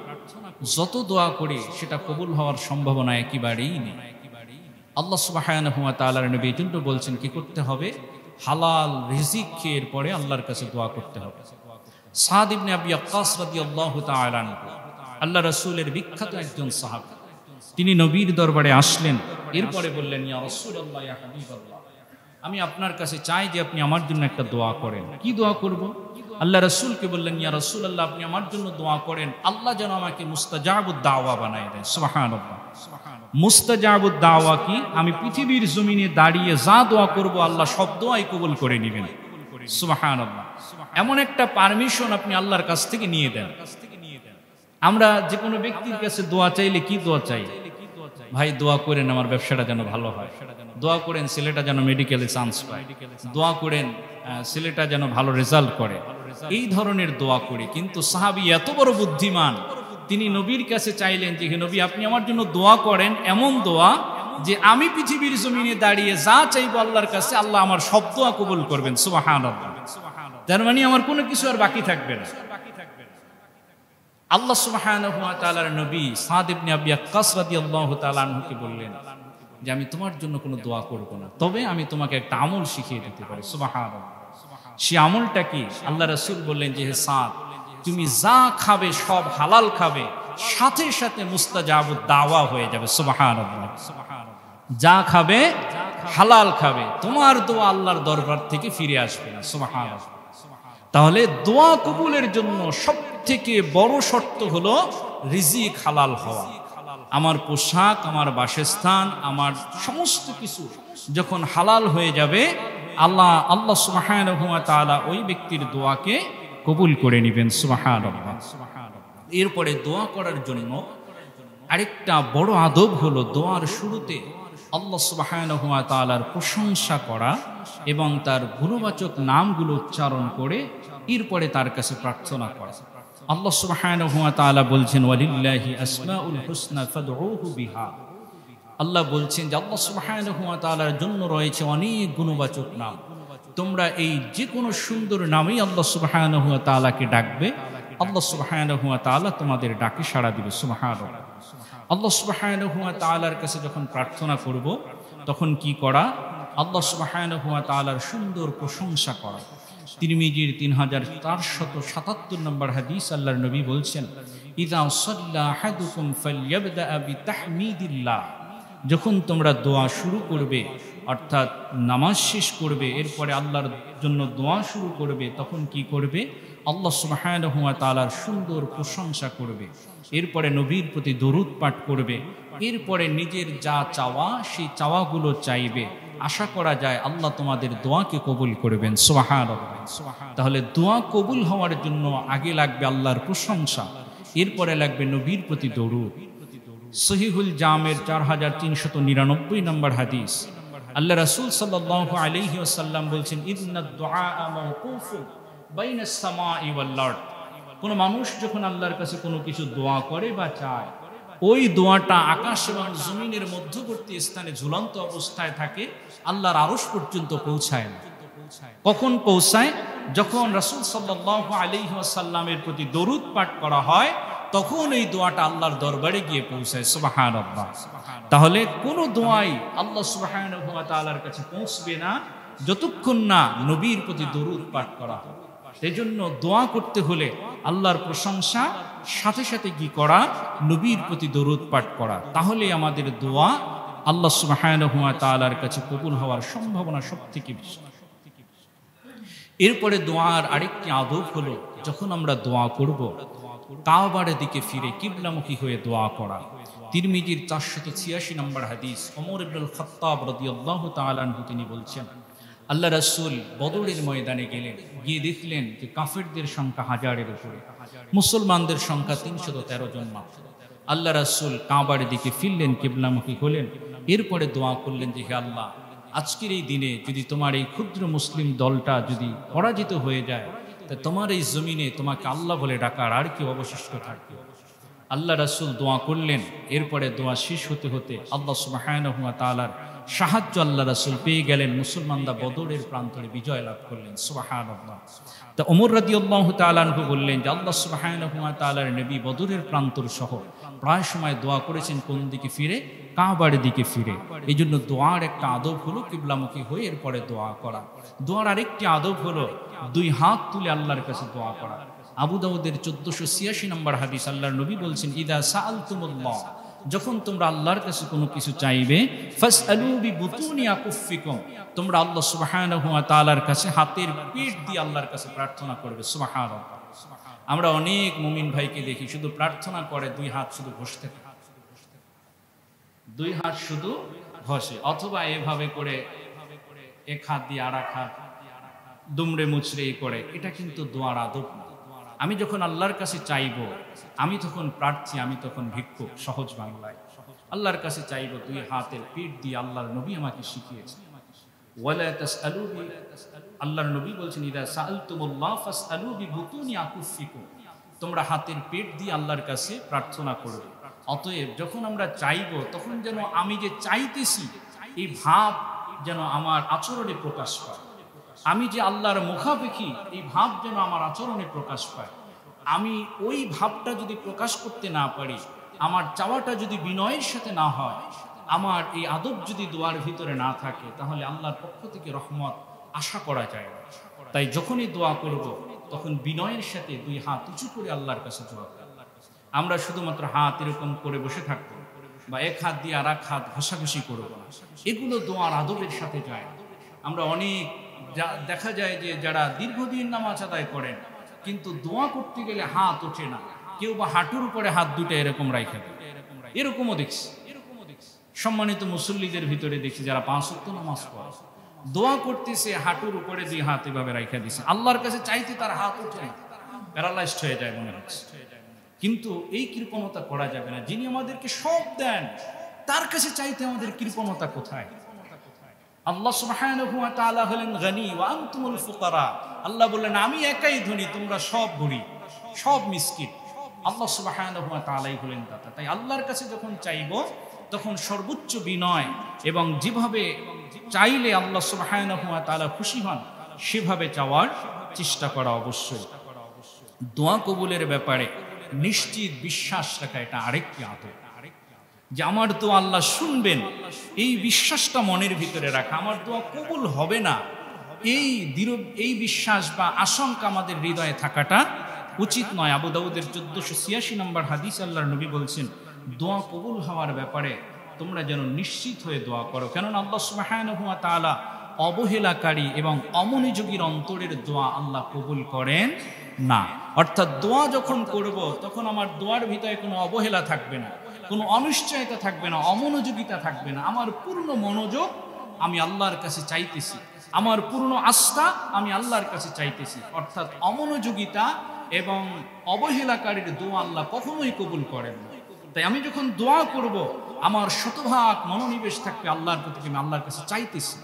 যত দোয়া করি সেটা কবুল হওয়ার সম্ভাবনা একেবারেই নেই। আল্লাহ সুবহানাহু ওয়া তাআলার নবী জন্য বলছেন কি করতে হবে? হালাল রিজিক খেয়ে পরে আল্লাহর কাছে দোয়া করতে হবে। সাদ ইবনে আবি ওয়াক্কাস রাদিয়াল্লাহু তাআলা আনহু, আল্লাহ রাসূলের বিখ্যাত একজন সাহাবী, তিনি নবীর দরবারে আসলেন। এরপরে বললেন, ইয়া রাসূলুল্লাহ, ইয়া হাবিবাল্লাহ, আমি আপনার কাছে চাই যে আপনি আমার জন্য একটা দোয়া করেন। কি দোয়া করব? আল্লাহ রাসূলকে বললেন, ইয়া রাসূলুল্লাহ, আপনি আমার জন্য দোয়া করেন আল্লাহ যেন আমাকে মুস্তাজাবুদ দাওয়া বানায় দেন। সুবহানাল্লাহ। মুস্তাজাবুদ দাওয়া কি? আমি পৃথিবীর জমিনে দাঁড়িয়ে যা দোয়া করব আল্লাহ সব দোয়াই কবুল করে নেবেন। সুবহানাল্লাহ। এমন একটা পারমিশন আপনি আল্লাহর কাছ থেকে নিয়ে দেন। আমরা যে কোনো ব্যক্তির কাছে দোয়া চাইলে কি দোয়া চাই? ভাই দোয়া করেন আমার ব্যবসাটা যেন ভালো হয়, দোয়া করেন ছেলেটা যেন মেডিকেলে চান্স পায়, দোয়া করেন ছেলেটা যেন ভালো রেজাল্ট করে, এই ধরনের দোয়া করি। কিন্তু সাহাবী এত বড় বুদ্ধিমান, তিনি নবীর কাছে চাইলেন যে, হে নবী, আপনি আমার জন্য দোয়া করেন এমন দোয়া যে আমি পৃথিবীর জমিনে দাঁড়িয়ে যা চাইবো আল্লাহর কাছে আল্লাহ আমার সব দোয়া কবুল করবেন। সুবহানাল্লাহ। তার মানে আমার কোনো কিছু আর বাকি থাকবে না। আল্লাহ সুবহানাহু ওয়া তাআলার নবী সাদ ইবনে আবি ওয়াক্কাস রাদিয়াল্লাহু তাআলা আনহুকে বললেন যে, আমি তোমার জন্য কোনো দোয়া করব না, তবে আমি তোমাকে একটা আমল শিখিয়ে দিতে পারি। সুবহানাল্লাহ। সেই আমলটা কি? আল্লাহ রাসূল বললেন যে, হে সাদ, তুমি যা খাবে সব হালাল খাবে, সাথে সাথে মুস্তাজাবুদ দাওয়া হয়ে যাবে। সুবহানাল্লাহ। যা খাবে হালাল খাবে, তোমার দোয়া আল্লাহর দরবার থেকে ফিরে আসবে না। সুবহানাল্লাহ। তাহলে দোয়া কবুলের জন্য সবথেকে বড় শর্ত হলো রিজিক হালাল হওয়া। আমার পোশাক, আমার বাসস্থান, আমার সমস্ত কিছু যখন হালাল হয়ে যাবে, আল্লাহ সুবহানাহু ওয়া তাআলা ওই ব্যক্তির দোয়াকে কবুল করে নেবেন। সুবহানাল্লাহ। এরপরে দোয়া করার জন্য আরেকটা বড় আদব হলো দোয়ার শুরুতে আল্লাহ সুবহানাহু ওয়া তাআলার প্রশংসা করা এবং তার গুণবাচক নামগুলো উচ্চারণ করে এরপরে তার কাছে প্রার্থনা করা। আল্লাহ সুবহানাহু ওয়া তাআলা বলছেন ওয়ালিল্লাহি আসমাউল হুসনা ফাদউহু বিহা। আল্লাহ বলছেন যে আল্লাহ সুবহানাহু ওয়া তাআলার জন্য রয়েছে অনেক গুণবাচক নাম, তোমরা এই যে কোনো সুন্দর নামেই আল্লাহ সুবহানাহু ওয়া তাআলাকে ডাকবে, আল্লাহ সুবহানাহু ওয়া তাআলা তোমাদের ডাকে সাড়া দিবে। সুবহানাল্লাহ। আল্লাহ সুবহানাহু ওয়া তাআলার কাছে যখন প্রার্থনা করব তখন কি করা? আল্লাহ সুবহানাহু ওয়া তাআলার সুন্দর প্রশংসা করা। তিরমিজির 3477 নম্বর হাদিস, আল্লাহর নবী বলছেন ইযা সাল্লা আহাদুকুম ফালইয়াবদা বিতাহমিদিল্লাহ। যখন তোমরা দোয়া শুরু করবে, অর্থাৎ নামাজ শেষ করবে, এরপরে আল্লাহর জন্য দোয়া শুরু করবে, তখন কি করবে? আল্লাহ সুবহানাহু ওয়া তাআলার সুন্দর প্রশংসা করবে, এরপরে নবীর প্রতি দরুদ পাঠ করবে, এরপরে নিজের যা চাওয়া সেই চাওয়াগুলো চাইবে। আশা করা যায় আল্লাহ তোমাদের দোয়াকে কবুল করবেন। সুবহানাল্লাহ। তাহলে দোয়া কবুল হওয়ার জন্য আগে লাগবে আল্লাহর প্রশংসা, এরপরে লাগবে নবীর প্রতি দরুদ। সহিহুল জামের 4399 নম্বর হাদিস, আল্লাহ রাসূল সাল্লাল্লাহু আলাইহি ওয়াসাল্লাম বলছেন ইন্নাদ দুআ মাওকুফুন বাইনাস সামাই ওয়াল আরদ। কোন মানুষ যখন আল্লাহর কাছে কোনো কিছু দোয়া করে বা চায়, ওই দোয়াটা আকাশ এবং জমিনের মধ্যবর্তী স্থানে ঝুলন্ত অবস্থায় থাকে, আল্লাহর আরশ পর্যন্ত পৌঁছায় না। কখন পৌঁছায়? যখন রাসূল সাল্লাল্লাহু আলাইহি ওয়াসাল্লামের প্রতি দরুদ পাঠ করা হয়, তখন এই দোয়াটা আল্লাহর দরবারে গিয়ে পৌঁছায়। সুবহানাল্লাহ। তাহলে কোন দোয়াই আল্লাহ সুবহানাহু ওয়া তাআলার কাছে পৌঁছবে না যতক্ষণ না নবীর প্রতি দরুদ পাঠ করা হয়। সেজন্য দোয়া করতে হলে আল্লাহর প্রশংসা সাথে সাথে কি করা? নবীর প্রতি দরুদ পাঠ করা। তাহলে আমাদের দোয়া আল্লাহ সুবহানাহু ওয়া তাআলার কাছে কবুল হওয়ার সম্ভাবনা সবথেকে বেশি। এরপরে দোয়ার আরেকটি আদব হলো, যখন আমরা দোয়া করব কাবার দিকে ফিরে কিবলামুখী হয়ে দোয়া করা। তিরমিজির 486 নম্বর হাদিস, ওমর ইবনুল খাত্তাব রাদিয়াল্লাহু তাআলা আনহু তিনি বলছেন আল্লাহ রাসূল বদরের ময়দানে গেলেন, গিয়ে দেখলেন যে কাফেরদের সংখ্যা হাজারের উপরে, মুসলমানদের সংখ্যা 313 জন মাত্র। আল্লাহ রাসূল কাবার দিকে ফিরলেন, কিবলামুখী হলেন, এরপরে দোয়া করলেন যে হে আল্লাহ, আজকের এই দিনে যদি তোমার এই ক্ষুদ্র মুসলিম দলটা যদি পরাজিত হয়ে যায়, তা তোমার এই জমিনে তোমাকে আল্লাহ বলে ডাকার আর কি অবশিষ্ট থাকবে? আল্লাহ রাসূল দোয়া করলেন, এরপরে দোয়া শেষ হতে হতে আল্লাহ সুবহানাহু ওয়া তাআলার সাহায্য আল্লাহ রাসূল পেয়ে গেলেন, মুসলমানরা বদরের প্রান্তরে বিজয় লাভ করলেন। সুবহানাল্লাহ। তা ওমর রাদিয়াল্লাহু তাআলা আনহু বললেন যে আল্লাহ সুবহানাহু ওয়া তাআলার নবী বদরের প্রান্তর সহ প্রায় সময় দোয়া করেছেন কোন দিকে ফিরে? কাবার দিকে ফিরে। এই জন্য দোয়ার একটা আদব হলো কিবলামুখী হয়ে এরপরে দোয়া করা। দোয়ার আরেকটি আদব হলো দুই হাত তুলে আল্লাহর কাছে দোয়া করা। আবু দাউদের 1486 নম্বর হাদিস, আল্লাহর নবী বলছেন ইদা সাআলতুমুল্লাহ, যখন তোমরা আল্লাহর কাছে কোনো কিছু চাইবে, ফাসআলু বিবুতুনি আকুফিকুম, তোমরা আল্লাহ সুবহানাহু ওয়া তাআলার কাছে হাতের পেট দিয়ে আল্লাহর কাছে প্রার্থনা করবে। সুবহানাল্লাহ। আমরা অনেক মুমিন ভাইকে দেখি শুধু প্রার্থনা করে দুই হাত শুধু ঘষতে থাকে, দুই হাত শুধু ঘষে, অথবা এভাবে করে এক হাত দিয়ে আর এক হাত দুমড়ে মুচড়ে করে। এটা কিন্তু দোয়ার আদব না। আমি যখন আল্লাহর কাছে চাইব, আমি তখন প্রার্থী, আমি তখন ভিক্ষুক। সহজ বাংলায় আল্লাহর কাছে চাইব দুই হাতের পেট দিয়ে। আল্লাহর নবী আমাকে শিখিয়েছেন ওয়ালা তাসআলু বি, আল্লাহর নবী বলছেন ইদা সাআলতুমুল্লাহ ফাসআলু বিবুতুনি আকুফিকুম, তোমরা হাতের পেট দিয়ে আল্লাহর কাছে প্রার্থনা করবে। অতএব যখন আমরা চাইব, তখন যেন আমি যে চাইতেছি এই ভাব যেন আমার আচরণে প্রকাশ পায়। আমি যে আল্লাহর মুখাপেক্ষী এই ভাব যেন আমার আচরণে প্রকাশ পায়। আমি ওই ভাবটা যদি প্রকাশ করতে না পারি, আমার চাওয়াটা যদি বিনয়ের সাথে না হয়, আমার এই আদব যদি দোয়ার ভিতরে না থাকে, তাহলে আল্লাহর পক্ষ থেকে রহমত আশা করা যায় না। তাই যখনই দোয়া করব, তখন বিনয়ের সাথে দুই হাত উঁচু করে আল্লাহর কাছে দোয়া করব। আমরা শুধুমাত্র হাত এরকম করে বসে থাকবো বা এক হাত দিয়ে আর এক হাত ঘষাঘষি করবো না, এগুলো দোয়ার আদবের সাথে যায়। আমরা অনেক দেখা যায় যে যারা দীর্ঘদিন নামাজ আদায় করেন, কিন্তু দোয়া করতে গেলে হাত ওঠে না, কেউ বা হাঁটুর উপরে হাত দুটো এরকম রাখা দেয়, এরকমও দেখছি। সম্মানিত মুসল্লিদের ভিতরে দেখছি যারা 5 ওয়াক্ত নামাজ পড়ে, দোয়া করতেছে হাঁটুর উপরে দুই হাত এভাবে রাখা দিছে, আল্লাহর কাছে চাইতে তার হাত ওঠে না, প্যারালাইজড হয়ে যায় মনে হচ্ছে। কিন্তু এই কৃপণতা করা যাবে না। যিনি আমাদেরকে সব দেন, তার কাছে চাইতে আমাদের কৃপণতা কোথায়? আল্লাহ সুবহানাহু ওয়া তাআলা হলেন গনি ওয়া আনতুমুল ফুকারা। আল্লাহ বললেন আমি একাই ধনী, তোমরা সব গরিব, সব মিসকিন। আল্লাহ সুবহানাহু ওয়া তাআলাই হলেন দাতা। তাই আল্লাহর কাছে যখন চাইব তখন সর্বোচ্চ বিনয় এবং যেভাবে চাইলে আল্লাহ সুবহানাহু ওয়া তাআলা খুশি হন সেভাবে চাওয়ার চেষ্টা করা অবশ্যই। দোয়া কবুলের ব্যাপারে নিশ্চিত বিশ্বাস রাখা, এটা আরেকটি আদব, যে আমার দোয়া আল্লাহ শুনবেন এই বিশ্বাসটা মনের ভিতরে রাখা। আমার দোয়া কবুল হবে না এই বিশ্বাস বা আশঙ্কা আমাদের হৃদয়ে থাকাটা উচিত নয়। আবু দাউদের 1486 নম্বর হাদিস আল্লাহর নবী বলছেন, দোয়া কবুল হওয়ার ব্যাপারে তোমরা যেন নিশ্চিত হয়ে দোয়া করো, কেননা আল্লাহ সুবহানাহু ওয়া তাআলা অবহেলাকারী এবং অমনোযোগীর অন্তরের দোয়া আল্লাহ কবুল করেন না। অর্থাৎ দোয়া যখন করব তখন আমার দোয়ার ভিতরে কোনো অবহেলা থাকবে না, কোনো অনিশ্চয়তা থাকবে না, অমনোযোগিতা থাকবে না। আমার পূর্ণ মনোযোগ আমি আল্লাহর কাছে চাইতেছি, আমার পূর্ণ আস্থা আমি আল্লাহর কাছে চাইতেছি। অর্থাৎ অমনোযোগিতা এবং অবহেলাকারীর দোয়া আল্লাহ কখনোই কবুল করেন না। তাই আমি যখন দোয়া করব আমার শতভাগ মনোনিবেশ থাকবে আল্লাহর প্রতি, আমি আল্লাহর কাছে চাইতেছি,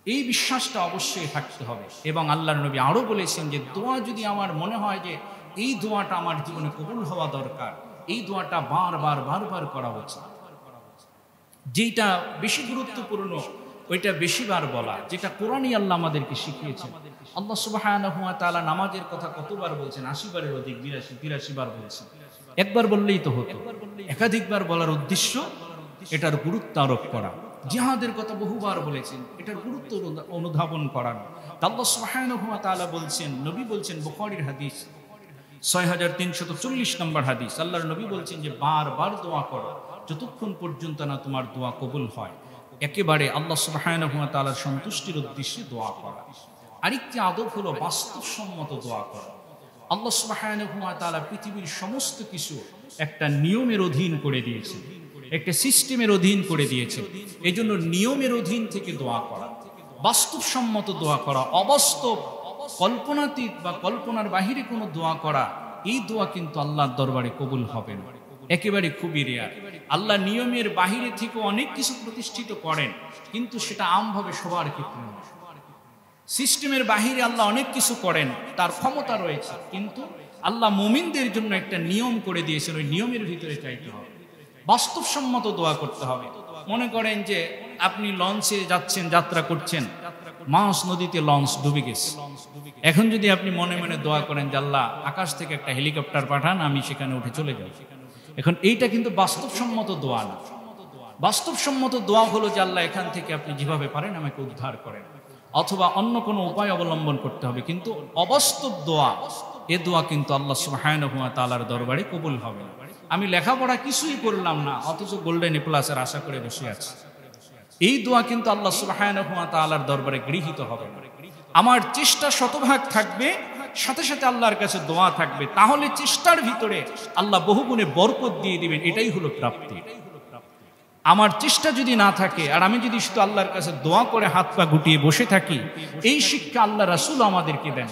এই বিশ্বাসটা অবশ্যই থাকতে হবে। এবং আল্লাহর নবী আরো বলেছেন যে দোয়া যদি আমার মনে হয় যে এই দোয়াটা আমার জীবনে কবুল হওয়া দরকার, এই দোয়াটা বারবার করা উচিত। যেটা বেশি গুরুত্বপূর্ণ ওইটা বেশিবার বলা, যেটা কোরআনই আল্লাহ আমাদেরকে শিখিয়েছেন। আল্লাহ সুবহানাহু ওয়া তাআলা নামাজের কথা কতবার বলছেন? 80 বারের অধিক, 82-83 বার বলছেন। একবার বললেই তো হতো, একাধিকবার বলার উদ্দেশ্য এটার গুরুত্ব আরোপ করা। জিহাদের কথা বহুবার বলেছেন, এটার গুরুত্ব অনুধাবন করানো। আল্লাহ সুবহানাহু ওয়া তাআলা বলছেন, নবী বলছেন, বুখারীর হাদিস 6340 নম্বর হাদিস, আল্লাহর নবী বলছেন যে বারবার দোয়া করো যতক্ষণ পর্যন্ত না তোমার দোয়া কবুল হয়। একেবারে আল্লাহ সুবহানাহু ওয়া তাআলার সন্তুষ্টির উদ্দেশ্যে দোয়া করা। আরেকটি আদব হলো বাস্তবসম্মত দোয়া করা। আল্লাহ সুবহানাহু ওয়া তাআলা পৃথিবীর সমস্ত কিছু একটা নিয়মের অধীন করে দিয়েছেন, একটা সিস্টেমের অধীন করে দিয়েছেন। এই জন্য নিয়মের অধীন থেকে দোয়া করা, বাস্তবসম্মত দোয়া করা, অবাস্তব কল্পনাতীত বা কল্পনার বাহিরে কোনো দোয়া করা, এই দোয়া কিন্তু আল্লাহর দরবারে কবুল হবে না, একেবারে খুবই রেয়ার। আল্লাহ নিয়মের বাহিরে থেকে অনেক কিছু প্রতিষ্ঠিত করেন, কিন্তু সেটা আমভাবে সবার ক্ষেত্রে নয়। সিস্টেমের বাহিরে আল্লাহ অনেক কিছু করেন, তার ক্ষমতা রয়েছে, কিন্তু আল্লাহ মুমিনদের জন্য একটা নিয়ম করে দিয়েছেন, ওই নিয়মের ভিতরে চাইতে হবে, বাস্তবসম্মত দোয়া করতে হবে। মনে করেন যে আপনি লঞ্চে যাচ্ছেন, যাত্রা করছেন, মাছ নদীতে লঞ্চ ডুবে গেছে। এখন যদি আপনি মনে মনে দোয়া করেন যে আল্লাহ আকাশ থেকে একটা হেলিকপ্টার পাঠান, আমি সেখানে উঠে চলে যাব, এখন এইটা কিন্তু বাস্তবসম্মত দোয়া না। বাস্তবসম্মত দোয়া হলো যে আল্লাহ এখান থেকে আপনি যেভাবে পারেন আমাকে উদ্ধার করেন, অথবা অন্য কোনো উপায় অবলম্বন করতে হবে। কিন্তু অবাস্তব দোয়া, এ দোয়া কিন্তু আল্লাহ সুবহানাহু ওয়া তাআলার দরবারে কবুল হবে না। আমি লেখাপড়া কিছুই করলাম না, অথচ গোল্ডেন এ প্লাসের আশা করে বসে আছি, এই দোয়া কিন্তু আল্লাহ সুবহানাহু ওয়া তাআলার দরবারে গৃহীত হবে না। আমার চেষ্টা শতভাগ থাকবে, সাথে সাথে আল্লাহর কাছে দোয়া থাকবে, তাহলে চেষ্টার ভিতরে আল্লাহ বহুগুণে বরকত দিয়ে দিবেন। এটাই হলো প্রাপ্তি। আমার চেষ্টা যদি না থাকে আর আমি যদি শুধু আল্লাহর কাছে দোয়া করে হাত পা গুটিয়ে বসে থাকি, এই শিক্ষা আল্লাহ রাসূল আমাদেরকে দেন।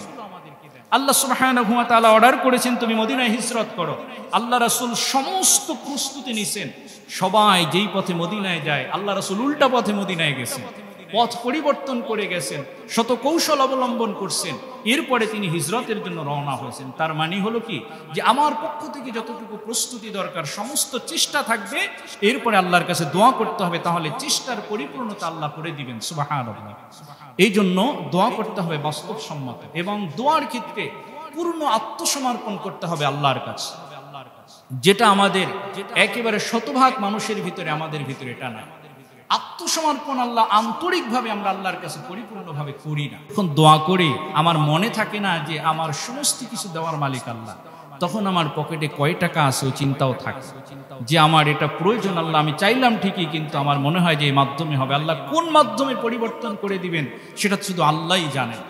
আল্লাহ সুবহানাহু ওয়া তাআলা অর্ডার করেছেন তুমি মদিনায় হিজরত করো। আল্লাহ রাসূল সমস্ত প্রস্তুতি নিছেন, সবাই যেই পথে মদিনায় যায় আল্লাহ রাসূল উল্টা পথে মদিনায় গেছেন, পথ পরিবর্তন করে গেছেন, শত কৌশল অবলম্বন করছেন, এরপরে তিনি হিজরতের জন্য রওনা হয়েছেন। তার মানে হলো কি, যে আমার পক্ষ থেকে যতটুকু প্রস্তুতি দরকার সমস্ত চেষ্টা থাকবে, এরপরে আল্লাহর কাছে দোয়া করতে হবে, তাহলে চেষ্টার পরিপূর্ণতা আল্লাহ করে দিবেন। সুবহানাল্লাহ। এই জন্য দোয়া করতে হবে বাস্তবসম্মত, এবং দোয়ার ক্ষেত্রে পূর্ণ আত্মসমর্পণ করতে হবে আল্লাহর কাছে, যেটা আমাদের একেবারে শতভাগ মানুষের ভিতরে, আমাদের ভিতরে এটা না। আত্মসমর্পণ আল্লাহ আন্তরিকভাবে আমরা আল্লাহর কাছে পরিপূর্ণভাবে করি না। যখন দোয়া করি আমার মনে থাকে না যে আমার সমস্ত কিছু দেওয়ার মালিক আল্লাহ, তখন আমার পকেটে কয় টাকা আছে ওই চিন্তাও থাকে, যে আমার এটা প্রয়োজন আল্লাহ, আমি চাইলাম ঠিকই, কিন্তু আমার মনে হয় যে এই মাধ্যমে হবে। আল্লাহ কোন মাধ্যমে পরিবর্তন করে দিবেন সেটা শুধু আল্লাহই জানেন।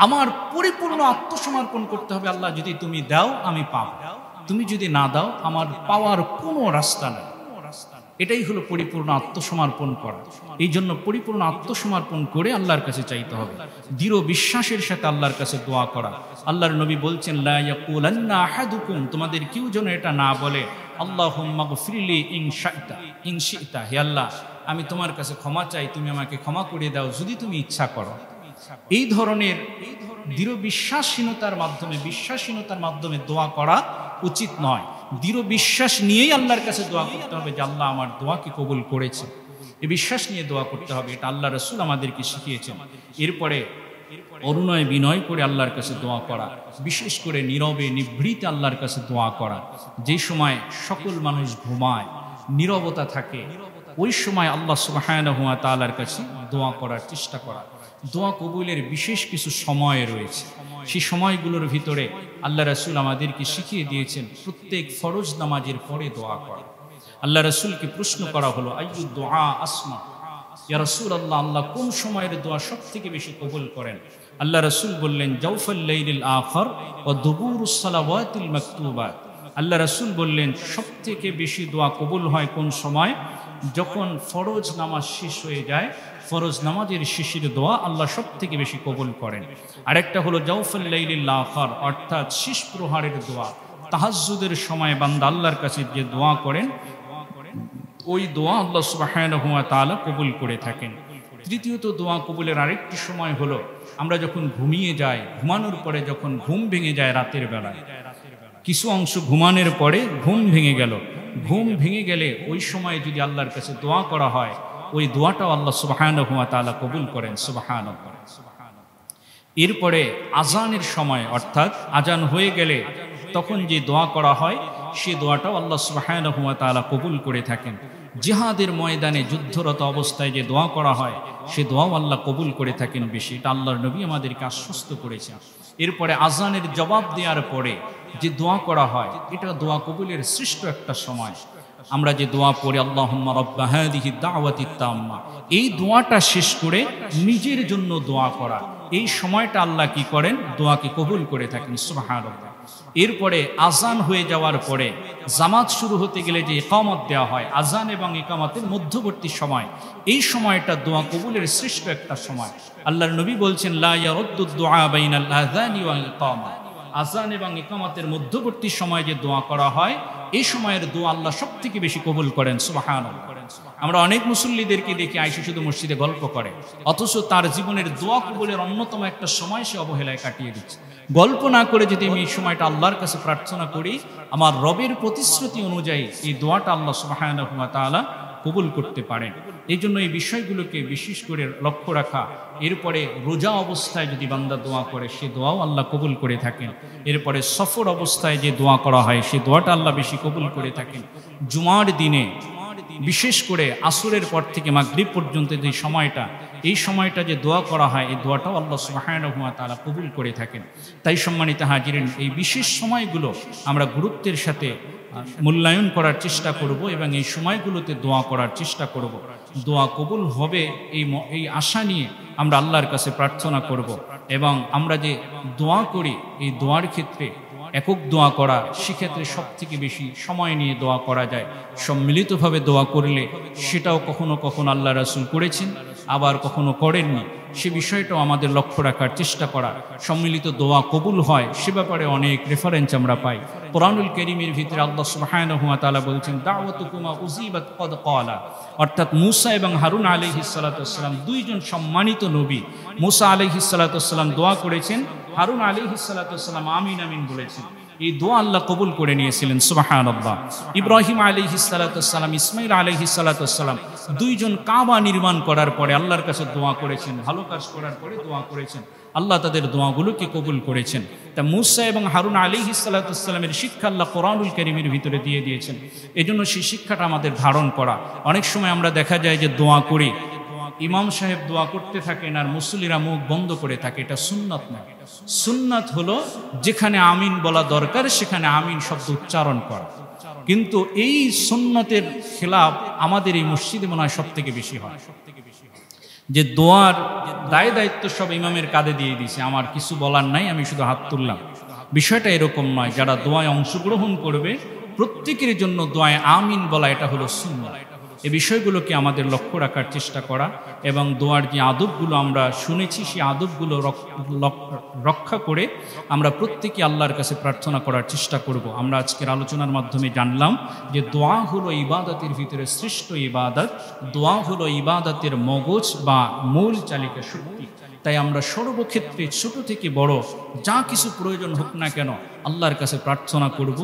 আমার পরিপূর্ণ আত্মসমর্পণ করতে হবে, আল্লাহ যদি তুমি দাও আমি পাবো, তুমি যদি না দাও আমার পাওয়ার কোনো রাস্তা নেই। এটাই হলো পরিপূর্ণ আত্মসমর্পণ করা। এই জন্য পরিপূর্ণ আত্মসমর্পণ করে আল্লাহর কাছে চাইতে হবে, দৃঢ় বিশ্বাসের সাথে আল্লাহর কাছে দোয়া করা। আল্লাহর নবী বলছেন, লা ইয়াকুলান্না আহাদুকুম, তোমাদের কেউ যেন এটা না বলে, আল্লাহুম্মা গফিরলি ইন শি'তা, হে আল্লাহ আমি তোমার কাছে ক্ষমা চাই, তুমি আমাকে ক্ষমা করে দাও যদি তুমি ইচ্ছা করো। এই ধরনের দৃঢ় বিশ্বাসহীনতার মাধ্যমে দোয়া করা উচিত নয়। দৃঢ় বিশ্বাস নিয়েই আল্লাহর কাছে দোয়া করতে হবে যে আল্লাহ আমার দোয়াকে কবুল করেছে, এই বিশ্বাস নিয়ে দোয়া করতে হবে। এটা আল্লাহ রাসূল আমাদেরকে শিখিয়েছেন। এরপরে অনুনয় বিনয় করে আল্লাহর কাছে দোয়া করা, বিশেষ করে নীরবে নিভৃতে আল্লাহর কাছে দোয়া করা। যে সময় সকল মানুষ ঘুমায়, নীরবতা থাকে, ওই সময় আল্লাহ সুবহানাহু ওয়া তাআলার কাছে দোয়া করার চেষ্টা করা। দোয়া কবুলের বিশেষ কিছু সময় রয়েছে, সেই সময়গুলোর ভিতরে আল্লাহ রাসূল আমাদেরকে শিখিয়ে দিয়েছেন প্রত্যেক ফরজ নামাজের পরে দোয়া করা। আল্লাহ রাসূলকে প্রশ্ন করা হলো, আইয়ু দুআ আসমা, ইয়া রাসূলুল্লাহ, আল্লাহ কোন সময়ের দোয়া সবথেকে বেশি কবুল করেন? আল্লাহ রাসূল বললেন, জাওফাল লাইলিল আখির ওয়া দুবুরুস সালাওয়াতিল মাকতুবাত। আল্লাহ রাসূল বললেন সবথেকে বেশি দোয়া কবুল হয় কোন সময়? যখন ফরজ নামাজ শেষ হয়ে যায়, ফরজ নামাজের শেষের দোয়া আল্লাহ সবথেকে বেশি কবুল করেন। আরেকটা হলো জাওফাল লাইলিল আখির, অর্থাৎ শেষ প্রহারের দোয়া, তাহাজ্জুদের সময় বান্দা আল্লাহর কাছে যে দোয়া করেন, ওই দোয়া আল্লাহ সুবহানাহু ওয়া তাআলা কবুল করে থাকেন। তৃতীয়ত দোয়া কবুলের আরেকটি সময় হলো আমরা যখন ঘুমিয়ে যাই, ঘুমানোর পরে যখন ঘুম ভেঙে যায় রাতের বেলায়, কিছু অংশ ঘুমানোর পরে ঘুম ভেঙে গেল, ঘুম ভেঙে গেলে ওই সময় যদি আল্লাহর কাছে দোয়া করা হয়, ওই দোয়াটাও আল্লাহ সুবহানাহু ওয়া তাআলা কবুল করেন। সুবহানাল্লাহ। এরপরে আজানের সময়, অর্থাৎ আজান হয়ে গেলে তখন যে দোয়া করা হয়, সে দোয়াটাও আল্লাহ সুবহানাহু ওয়া তাআলা কবুল করে থাকেন। জিহাদের ময়দানে যুদ্ধরত অবস্থায় যে দোয়া করা হয়, সে দোয়াও আল্লাহ কবুল করে থাকেন বেশি। এটা আল্লাহর নবী আমাদেরকে আশ্বস্ত করেছেন। এরপরে আজানের জবাব দেওয়ার পরে যে দোয়া করা হয়, এটা দোয়া কবুলের শ্রেষ্ঠ একটা সময়। আমরা যে দোয়া পড়ি, আল্লাহুম্মা রাব্বা হাযিহি দাওয়াতিত তাম্মা, এই দোয়াটা শেষ করে নিজের জন্য দোয়া করা, এই সময়টা আল্লাহ কি করেন? দোয়াকে কবুল করে থাকেন। সুবহানাল্লাহ। এরপরে আজান হয়ে যাওয়ার পরে জামাত শুরু হতে গেলে যে ইকামত দেওয়া হয়, আজান এবং ইকামতের মধ্যবর্তী সময়, এই সময়টা দোয়া কবুলের শ্রেষ্ঠ একটা সময়। আল্লাহর নবী বলছেন, লা ইয়ারুদ্দুদ দুআ বাইনাল আযানি ওয়াল ইকামা, আজান এবং ইকামতের মধ্যবর্তী সময় যে দোয়া করা হয়, এই সময়ের দোয়া আল্লাহ সবথেকে বেশি কবুল করেন। সুবহানাল্লাহ। আমরা অনেক মুসল্লিদেরকে দেখি আইসা শুধু মসজিদে গল্প করে, অথচ তার জীবনের দোয়া কবুলের অন্যতম একটা সময় সে অবহেলায় কাটিয়ে দিচ্ছে। গল্প না করে যদি আমি এই সময়টা আল্লাহর কাছে প্রার্থনা করি, আমার রবের প্রতিশ্রুতি অনুযায়ী এই দোয়াটা আল্লাহ সুবহানাহু ওয়া তাআলা কবুল করতে পারেন। এই জন্য এই বিষয়গুলোকে বিশেষ করে লক্ষ্য রাখা। এরপরে রোজা অবস্থায় যদি বান্দা দোয়া করে, সে দোয়াও আল্লাহ কবুল করে থাকেন। এরপরে সফর অবস্থায় যে দোয়া করা হয়, সে দোয়াটা আল্লাহ বেশি কবুল করে থাকেন। জুমার দিনে বিশেষ করে আসরের পর থেকে মাগরিব পর্যন্ত যে সময়টা, এই সময়টা যে দোয়া করা হয়, এই দোয়াটাও আল্লাহ সুবহানাহু ওয়া তাআলা কবুল করে থাকেন। তাই সম্মানিত হাজিরিন, এই বিশেষ সময়গুলো আমরা গুরুত্বের সাথে মূল্যায়ন করার চেষ্টা করব এবং এই সময়গুলোতে দোয়া করার চেষ্টা করব। দোয়া কবুল হবে এই আশা নিয়ে আমরা আল্লাহর কাছে প্রার্থনা করব। এবং আমরা যে দোয়া করি, এই দোয়ার ক্ষেত্রে একক দোয়া করা, সেক্ষেত্রে সব থেকে বেশি সময় নিয়ে দোয়া করা যায়। সম্মিলিতভাবে দোয়া করলে সেটাও কখনো কখনো আল্লাহ রাসূল করেছেন, আবার কখনো করেননি। সে বিষয়টাও আমাদের লক্ষ্য রাখার চেষ্টা করা। সম্মিলিত দোয়া কবুল হয় সে ব্যাপারে অনেক রেফারেন্স আমরা পাই। কোরআনুল কারীমের ভিতরে আল্লাহ সুবহানাহু ওয়া তাআলা বলছেন, দাওয়াতুকুমা উজিবাত ক্বাদ ক্বালা, অর্থাৎ মূসা এবং হারুন আলাইহিস সালাতু ওয়াস সালাম দুইজন সম্মানিত নবী। মূসা আলাইহিস সালাতু ওয়াস সালাম দোয়া করেছেন, হারুন আলাইহিস সালাতু ওয়াস সালাম আমিন আমিন বলেছেন। এই দোয়া আল্লাহ কবুল করে নিয়েছিলেন। সুবহানাল্লাহ। ইব্রাহিম আলাইহিস সালাতু ওয়াস সালাম, ইসমাঈল আলাইহিস সালাতু ওয়াস সালাম দুইজন কাবা নির্মাণ করার পরে আল্লাহর কাছে দোয়া করেছেন, ভালো কাজ করার পরে দোয়া করেছেন, আল্লাহ তাদের দোয়াগুলোকে কবুল করেছেন। তা মূসা এবং হারুন আলাইহিস সালাতু ওয়াস সালামের শিক্ষা আল্লাহ কোরআনুল কারীমের ভিতরে দিয়ে দিয়েছেন। এজন্য সেই শিক্ষাটা আমাদের ধারণ করা। অনেক সময় আমরা দেখা যায় যে দোয়া করি, ইমাম সাহেব দোয়া করতে থাকেন আর মুসল্লিরা মুখ বন্ধ করে থাকে। এটা সুন্নাত না। সুন্নাত হলো যেখানে আমিন বলা দরকার সেখানে আমিন শব্দ উচ্চারণ করা। কিন্তু এই সুন্নতের খেলাফ আমাদের এই মসজিদে মনে হয় সব থেকে বেশি হয়, যে দোয়ার দায় দায়িত্ব সব ইমামের কাঁধে দিয়ে দিয়েছে, আমার কিছু বলার নাই, আমি শুধু হাত তুললাম। বিষয়টা এরকম নয়। যারা দোয়ায় অংশগ্রহণ করবে প্রত্যেকের জন্য দোয়ায় আমিন বলা, এটা হলো সুন্নাত। এই বিষয়গুলোকে আমাদের লক্ষ্য রাখার চেষ্টা করা এবং দোয়ার যে আদবগুলো আমরা শুনেছি সেই আদবগুলো রক্ষা করে আমরা প্রত্যেকে আল্লাহর কাছে প্রার্থনা করার চেষ্টা করব। আমরা আজকের আলোচনার মাধ্যমে জানলাম যে দোয়া হলো ইবাদতের ভিতরে শ্রেষ্ঠ ইবাদত, দোয়া হলো ইবাদতের মগজ বা মূল চালিকা শক্তি। তাই আমরা সর্বক্ষেত্রে ছোট থেকে বড় যা কিছু প্রয়োজন হোক না কেন আল্লাহর কাছে প্রার্থনা করব,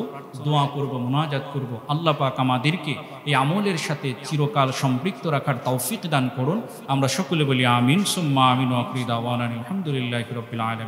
দোয়া করব, মুনাজাত করব। আল্লাহ পাক আমাদেরকে এই আমলের সাথে চিরকাল সম্পৃক্ত রাখার তৌফিক দান করুন। আমরা সকলে বলি আমিন সুম্মা আমিন ওয়া আখিরু দাওয়ানা আলহামদুলিল্লাহি রাব্বিল আলামিন।